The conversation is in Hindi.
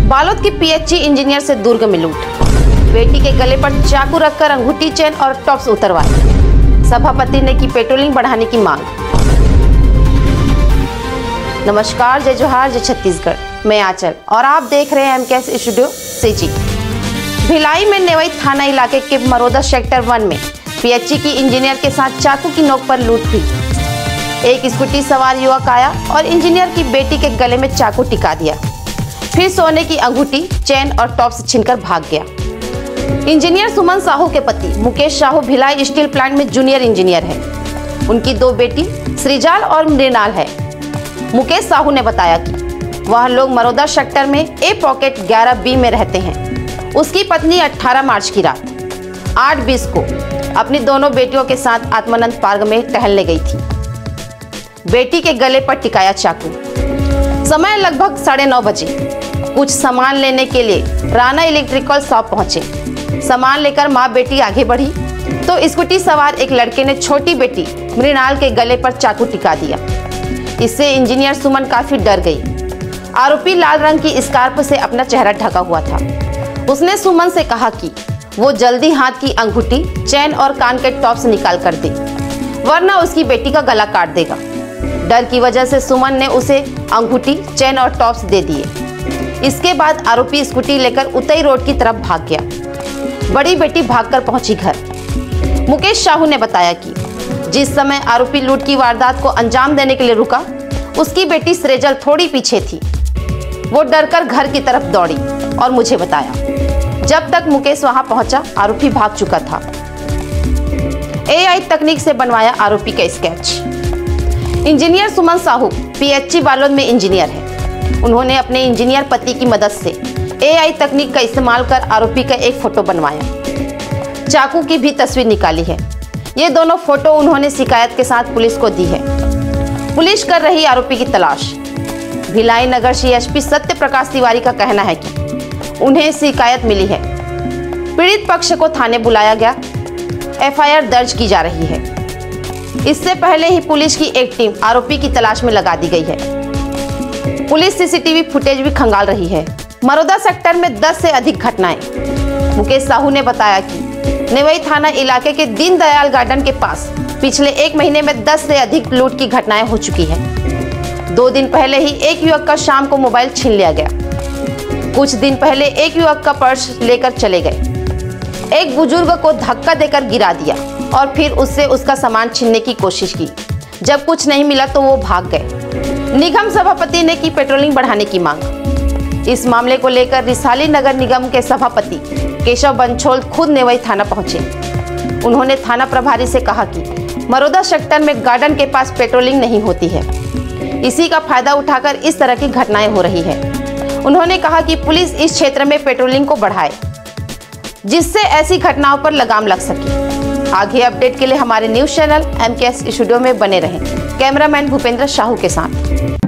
बालोद की पीएचई इंजीनियर से दुर्ग में लूट। बेटी के गले पर चाकू रखकर अंगूठी, चेन और टॉप्स उतरवाए। सभापति ने की पेट्रोलिंग बढ़ाने की मांग। नमस्कार, जय जोहार, जय छत्तीसगढ़। मैं आंचल और आप देख रहे हैं MKS स्टूडियो सेची। भिलाई में नेवई थाना इलाके के मरोदा सेक्टर 1 में पीएचई की इंजीनियर के साथ चाकू की नोक पर लूट हुई। एक स्कूटी सवार युवक आया और इंजीनियर की बेटी के गले में चाकू टिका दिया, फिर सोने की अंगूठी, चेन और टॉप्स छीनकर भाग गया। इंजीनियर सुमन साहू के पति मुकेश साहू भिलाई स्टील प्लांट में जूनियर इंजीनियर है। उनकी 2 बेटी सृजाल और मृणाल है। मुकेश साहू ने बताया कि वह लोग मरोदा सेक्टर में ए पॉकेट 11B में रहते हैं। उसकी पत्नी 18 मार्च की रात 8:20 को अपनी दोनों बेटियों के साथ आत्मानंद पार्क में टहलने गई थी। बेटी के गले पर टिकाया चाकू। समय लगभग 9:30 बजे। कुछ सामान लेने के लिए राणा इलेक्ट्रिकल शॉप पहुंचे। सामान लेकर मां बेटी आगे बढ़ी तो स्कूटी सवार एक लड़के ने छोटी बेटी मृणाल के गले पर चाकू टिका दिया। इससे इंजीनियर सुमन काफी डर गई। आरोपी लाल रंग की स्कार्फ से अपना चेहरा ढका हुआ था। उसने सुमन से कहा कि वो जल्दी हाथ की अंगूठी, चेन और कान के टॉप्स निकाल कर दे, वरना उसकी बेटी का गला काट देगा। डर की वजह से सुमन ने उसे अंगूठी, चेन और टॉप्स दे दिए। इसके बाद आरोपी स्कूटी लेकर उतई रोड की तरफ भाग गया। बड़ी बेटी भागकर पहुंची घर। मुकेश साहू ने बताया कि जिस समय आरोपी लूट की वारदात को अंजाम देने के लिए रुका, उसकी बेटी सृजल थोड़ी पीछे थी। वो डरकर घर की तरफ दौड़ी और मुझे बताया। जब तक मुकेश वहां पहुंचा, आरोपी भाग चुका था। AI तकनीक से बनवाया आरोपी का स्केच। इंजीनियर सुमन साहू पीएचई बालोद में इंजीनियर है। उन्होंने अपने इंजीनियर पति की मदद से AI तकनीक का इस्तेमाल कर आरोपी का एक फोटो बनवाया। चाकू की भी तस्वीर निकाली है। ये दोनों फोटो उन्होंने शिकायत के साथ पुलिस को दी है। पुलिस कर रही आरोपी की तलाश। भिलाई नगर CSP सत्य प्रकाश तिवारी का कहना है कि उन्हें शिकायत मिली है। पीड़ित पक्ष को थाने बुलाया गया। FIR दर्ज की जा रही है। इससे पहले ही पुलिस की एक टीम आरोपी की तलाश में लगा दी गई है। पुलिस CCTV फुटेज भी खंगाल रही है। मरोदा सेक्टर में 10 से अधिक घटनाएं। मुकेश साहू ने बताया कि नेवई थाना इलाके के दीनदयाल गार्डन के पास पिछले 1 महीने में 10 से अधिक लूट की घटनाएं हो चुकी हैं। 2 दिन पहले ही एक युवक का शाम को मोबाइल छीन लिया गया। कुछ दिन पहले एक युवक का पर्स लेकर चले गए। एक बुजुर्ग को धक्का देकर गिरा दिया और फिर उससे उसका सामान छीनने की कोशिश की। जब कुछ नहीं मिला तो वो भाग गए। निगम सभापति ने की पेट्रोलिंग बढ़ाने की मांग। इस मामले को लेकर रिसाली नगर निगम के सभापति केशव बंछोल खुद नेवई थाना पहुंचे। उन्होंने थाना प्रभारी से कहा कि मरोदा सेक्टर में गार्डन के पास पेट्रोलिंग नहीं होती है। इसी का फायदा उठाकर इस तरह की घटनाएं हो रही है। उन्होंने कहा कि पुलिस इस क्षेत्र में पेट्रोलिंग को बढ़ाए, जिससे ऐसी घटनाओं पर लगाम लग सके। आगे अपडेट के लिए हमारे न्यूज चैनल MKS स्टूडियो में बने रहें। कैमरामैन भूपेंद्र साहू के साथ।